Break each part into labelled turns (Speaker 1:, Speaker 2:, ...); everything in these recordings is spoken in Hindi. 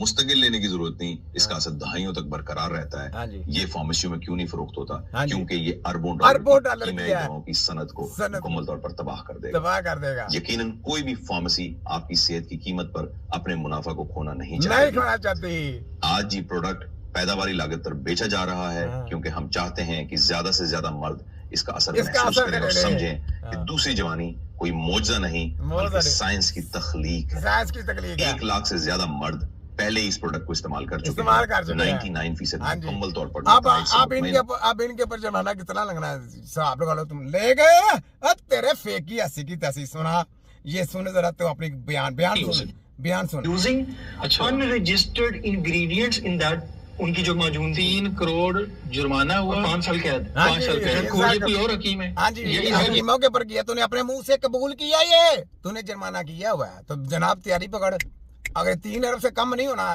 Speaker 1: मुस्तकिल लेने की जरूरत नहीं, इसका असर दहाइयों तक बरकरार रहता है। ये फार्मेसियों में क्यों नहीं फरोख्त होता? क्योंकि ये अरबों डॉलर की दवाओं की सनत को मुकम्मल तौर पर तबाह कर देगा। यकीनन कोई भी फार्मेसी आपकी सेहत की कीमत पर अपने मुनाफा को खोना नहीं चाहती। आज ये प्रोडक्ट पैदावारी लागत पर बेचा जा रहा है क्योंकि हम चाहते हैं कि ज्यादा से ज्यादा मर्द इसका असर महसूस करें और समझें कि दूसरी जवानी कोई मौजज़ा नहीं बल्कि साइंस की तखलीक है। 1 लाख से ज्यादा मर्द पहले इस प्रोडक्ट को इस्तेमाल कर चुके हैं। 99% मुकम्मल तौर पर।
Speaker 2: अब इनके ऊपर जुर्माना कितना लगना है साहब लोग? तुम ले गए तेरे फेक की ऐसी की तैसी। सुना ये सुन जरा तो अपनी बयान सुन।
Speaker 3: Using unregistered ingredients in that, उनकी जो मौजूद
Speaker 4: 3 करोड़ जुर्माना हुआ,
Speaker 3: 5 साल कैद।
Speaker 4: 5 साल कैद। कोई और हकीम है।
Speaker 2: हाँ जी, हकीमों के ऊपर किया। तूने अपने मुंह से कबूल किया, ये तूने जुर्माना किया हुआ है तो जनाब तैयारी पकड़। अगर 3 अरब से कम नहीं होना,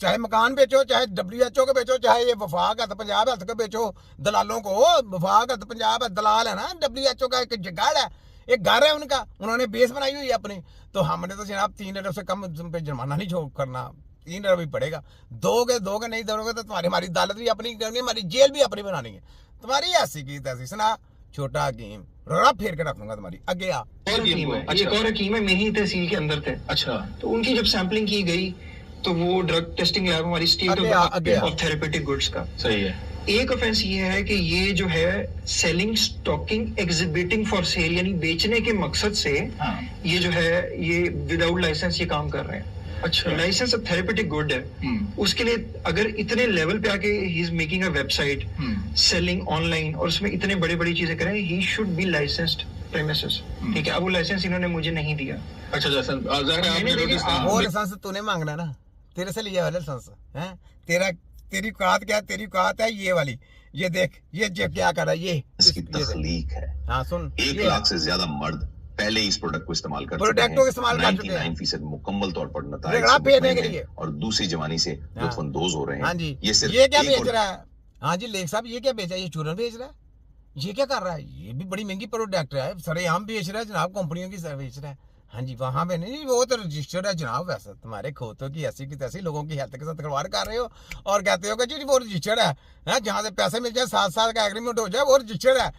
Speaker 2: चाहे मकान बेचो, चाहे WHO के बेचो, चाहे ये वफाक है पंजाब हेल्थ के बेचो दलालों को। वफाक है पंजाब है, दलाल है ना, WHO का एक जगाड़ है, एक घर है उनका, उन्होंने बेस बनाई हुई है अपनी। तो हमने तो जनाब 3 अरब से कम पे जुर्माना नहीं छोड़ करना, 3 अरब ही पड़ेगा। दोगे नहीं दोगे तो तुम्हारी हमारी अदालत भी अपनी करनी है, हमारी जेल भी अपनी बनानी है। तुम्हारी ऐसी की तैसी। सुना छोटा हकीम रोड़ा फेर के रखूंगा तुम्हारी। आगे आ।
Speaker 3: एक और हकीम है मेरी तहसील के अंदर थे।
Speaker 4: अच्छा।
Speaker 3: तो उनकी जब सैंपलिंग की गई तो वो ड्रग टेस्टिंग लैब हमारी स्टेट ऑफ थेरेपेटिक गुड्स का।
Speaker 4: सही है।
Speaker 3: एक ऑफेंस ये है कि ये जो है selling, stocking, exhibiting for sale, यानी बेचने के मकसद से ये जो है ये विदाउट लाइसेंस ये काम कर रहे हैं।
Speaker 4: अच्छा।
Speaker 3: लाइसेंस ऑफ थेरेपेटिक गुड है, उसके लिए अगर इतने लेवल पे आके he is making a website, selling online, और उसमें इतने बड़ी चीजें करें, he should be licensed premises. ठीक है, अब वो लाइसेंस इन्होंने मुझे नहीं दिया।
Speaker 4: अच्छा,
Speaker 2: वो लाइसेंस तूने मांगना ना, तेरे से लिया वाला लाइसेंस है। तेरी औकात क्या? तेरी औकात है ये वाली। ये देख ये क्या कर रहा है, ये
Speaker 1: इसकी तखलीक है।
Speaker 2: हाँ सुन,
Speaker 1: 1 लाख से ज्यादा मर्द पहले इस प्रोडक्ट को इस्तेमाल कर चुके हैं। 99% मुकम्मल तौर पर नताइज और दूसरी जवानी से लुत्फानंदोज हो रहे हैं।
Speaker 2: हाँ जी, ये क्या बेच रहा है? हाँ जी लेख साहब, ये क्या बेचा? ये चूरन बेच रहा है? ये क्या कर रहा है? ये भी बड़ी महंगी प्रोडक्ट है, सरेआम बेच रहा है जनाब, कंपनियों की बेच रहा है। हाँ जी, वहां पे नहीं, वो तो रजिस्टर्ड है जनाब। वैसे तुम्हारे खोतों की ऐसी की तैसी लोगों की हेल्थ के साथ खिलवाड़ कर रहे हो और कहते हो कि जी वो रजिस्टर्ड है, जहाँ से पैसे मिल जाए, 7 साल का एग्रीमेंट हो जाए, वो रजिस्टर्ड है।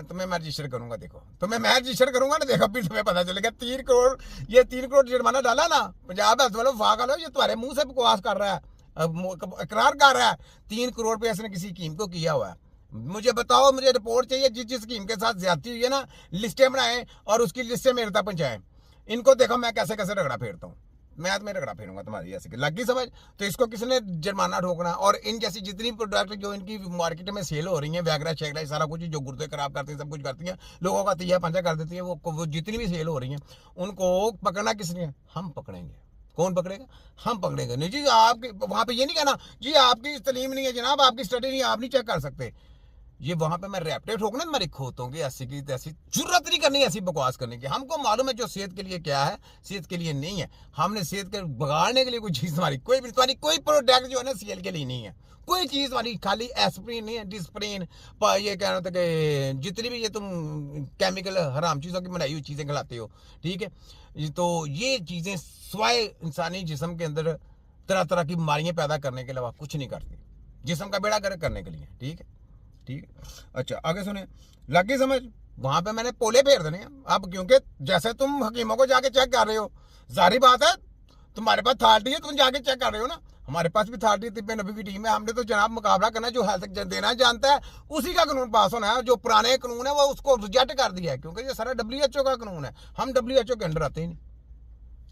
Speaker 2: तुम्हें मैं रजिस्टर करूंगा, देखो तुम्हें मैं रजिस्टर करूंगा ना, देखो फिर तुम्हें पता चलेगा। 3 करोड़, ये 3 करोड़ जुर्माना डाला ना पंजाब हेल्थ वालों, वाह लो, ये तुम्हारे मुंह से बकवास कर रहा है, इकरार कर रहा है। 3 करोड़ पे इसने किसी स्कीम को किया हुआ है। मुझे बताओ, मुझे रिपोर्ट चाहिए, जिस स्कीम के साथ ज्यादती हुई है ना, लिस्टें बनाए और उसकी लिस्टें मेरे तक पहुंचाएं। इनको देखो मैं कैसे रगड़ा फेरता हूँ, मैं तुम्हें रगड़ा फेरूंगा तुम्हारी ऐसे लगी समझ। तो इसको किसने जुर्माना ठोकना? और इन जैसी जितनी प्रोडक्ट जो इनकी मार्केट में सेल हो रही है, वैगरा शेगरा सारा कुछ जो गुर्दे खराब करती है, सब कुछ करती है, लोगों का तिया पंचा कर देती है, वो जितनी भी सेल हो रही है उनको पकड़ना किसने? हम पकड़ेंगे। कौन पकड़ेगा? हम पकड़ेंगे। नहीं जी, आपके वहां पे ये नहीं कहना जी आपकी तलीम नहीं है जनाब, आपकी स्टडी नहीं, आप नहीं चेक कर सकते। ये वहां पे मैं रैप्टे ठोकना मेरी खोतों की ऐसी की तैसी, जरूरत नहीं करनी ऐसी बकवास करने की। हमको मालूम है जो सेहत के लिए क्या है, सेहत के लिए नहीं है। हमने सेहत के बिगाड़ने के लिए कोई चीज तुम्हारी कोई प्रोडक्ट जो है ना सेल के लिए नहीं है। कोई चीज तुम्हारी खाली एस्प्रिन नहीं है, डिस्प्रिन, ये कहना था कि जितनी भी ये तुम केमिकल हराम चीजों की बनाई हुई चीजें खिलाते हो, ठीक है, तो ये चीजें स्वाय इंसानी जिस्म के अंदर तरह तरह की बीमारियां पैदा करने के अलावा कुछ नहीं करती, जिस्म का बेड़ा गर्क करने के लिए। ठीक है। अच्छा आगे सुने, लगी समझ? वहां पे मैंने पोले फेर देने अब, क्योंकि जैसे तुम हकीमों को जाके चेक कर रहे हो, जारी बात है तुम्हारे पास अथॉरिटी है, तुम जाके चेक कर रहे हो ना। हमारे पास भी अथॉरिटी तिब्बे नबी की टीम है। हमने तो जनाब मुकाबला करना, जो हेल्थ देना जानता है उसी का कानून पास होना है। जो पुराने कानून है वो उसको रिजेक्ट कर दिया है, क्योंकि ये सारा WHO का कानून है। हम WHO के अंडर आते ही नहीं।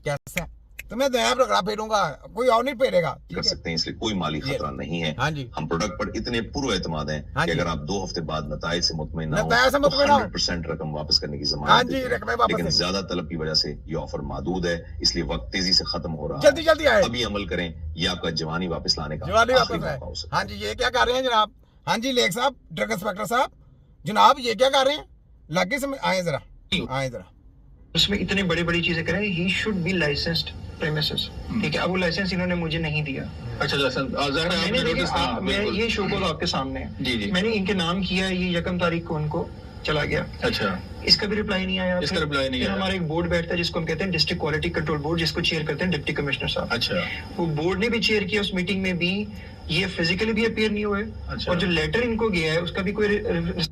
Speaker 2: कैसा तो मैं नया रगड़ा फेरूंगा, कोई और नहीं फेरेगा।
Speaker 1: कर सकते हैं, इसलिए कोई माली खतरा नहीं है।
Speaker 2: हाँ जी,
Speaker 1: हम प्रोडक्ट पर इतने पूरे एतमाद हैं कि अगर आप 2 हफ्ते बाद नताइज से मुतमईन ना हो, 100% रकम वापस करने की जमानत है। लेकिन ज्यादा तलब की वजह से ये ऑफर महदूद है, इसलिए वक्त तेजी से खत्म हो रहा है।
Speaker 2: जल्दी आए,
Speaker 1: अभी अमल करें, ये आपका जवानी वापस लाने का
Speaker 2: आखिरी मौका हो सकता है। हाँ जी, ये क्या कर रहे हैं जनाब? हाँ जी लेख साहब, ड्रग इंस्पेक्टर साहब जनाब, ये क्या कर रहे हैं? लागे से आए जरा।
Speaker 3: उसमें इतने बड़ी चीजें करें, he should be licensed premises. ठीक है, अब वो लाइसेंस इन्होंने मुझे नहीं दिया।
Speaker 4: अच्छा,
Speaker 3: मैं ये शो को आपके सामने है। मैंने इनके नाम किया, ये 1 तारीख को उनको चला गया।
Speaker 4: अच्छा,
Speaker 3: इसका भी रिप्लाई नहीं आया।
Speaker 4: इसका रिप्लाई नहीं आया।
Speaker 3: हमारा एक बोर्ड बैठता है जिसको हम कहते हैं डिस्ट्रिक्ट क्वालिटी कंट्रोल बोर्ड, जिसको चेयर करते हैं डिप्टी कमिश्नर साहब।
Speaker 4: अच्छा,
Speaker 3: वो बोर्ड ने भी चेयर किया, उस मीटिंग में भी ये फिजिकली भी अपीयर नहीं हुए।
Speaker 4: अच्छा।
Speaker 3: और जो लेटर इनको गया है उसका भी कोई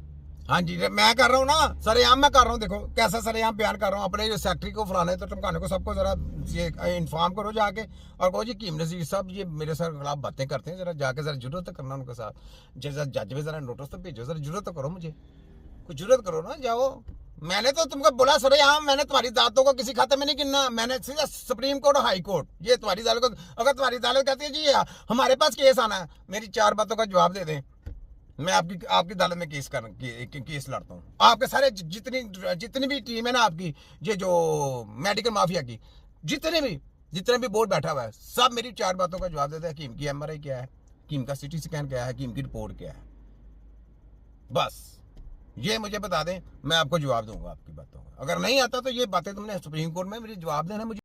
Speaker 2: हाँ जी, मैं कर रहा हूँ ना सरेआम, मैं कर रहा हूँ। देखो कैसा सरेआम बयान कर रहा हूँ। अपने जो सेक्रेटरी को फलाने तो टमकाने को सबको जरा ये इन्फॉर्म करो जाके, और कहो जी कीम नज़ीर साहब ये मेरे सर खिलाफ बातें करते हैं, जरा जाके जरा जरूरत करना उनके साथ। जैसा जज में जरा नोटिस तो भेजो, जरा जरूरत तो करो, मुझे कुछ जरूरत करो ना। जाओ, मैंने तो तुमको बोला सरेआम, मैंने तुम्हारी दांतों को किसी खाते में नहीं गिनना। मैंने सीधा सुप्रीम कोर्ट और हाई कोर्ट, ये तुम्हारी अदालत, अगर तुम्हारी अदालत कहती है जी हमारे पास केस आना है, मेरी 4 बातों का जवाब दे दें, मैं आपकी अदालत में केस लड़ता हूँ। आपके सारे जितनी भी टीम है ना आपकी, ये जो मेडिकल माफिया की जितने भी बोर्ड बैठा हुआ है, सब मेरी 4 बातों का जवाब देता है। हकीम की MRI क्या है, हकीम का CT स्कैन क्या है, हकीम की रिपोर्ट क्या है, बस ये मुझे बता दें, मैं आपको जवाब दूंगा आपकी बातों का। अगर नहीं आता तो ये बातें तुमने सुप्रीम कोर्ट में मेरे जवाब देना मुझे।